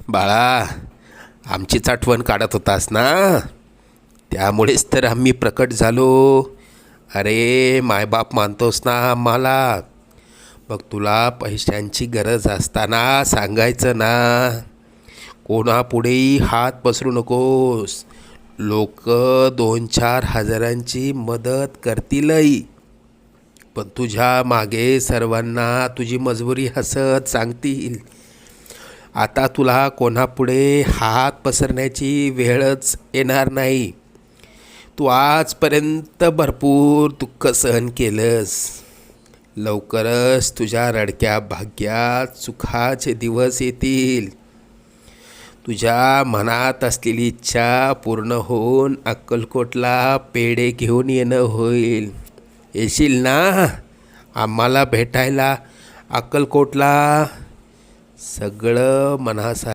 बाळा, आमचीच आठवण काढत होतास ना, त्यामुळेच तर आम्ही प्रकट झालो. अरे मायबाप मानतोस ना आम्हाला. मग तुला पैशांची गरज असताना सांगायचं ना. कोणापुढेही हात पसरू नकोस. लोक 2-4 हजारांची मदत करतीलही, पण तुझ्या मागे सर्वांना तुझी मजबुरी हसत सांगतील. आता तुला कोणापुढे हात पसरण्याची वेळच येणार नाही. तू आजपर्यंत भरपूर दुःख सहन केलंस. लवकरच तुझ्या रडक्या भाग्यात सुखाचे दिवस येतील. तुझ्या मनात असलेली इच्छा पूर्ण होऊन अक्कलकोटला पेढे घेऊन येणं होईल. येशील ना आम्हाला भेटायला अक्कलकोटला? सगळं मनासा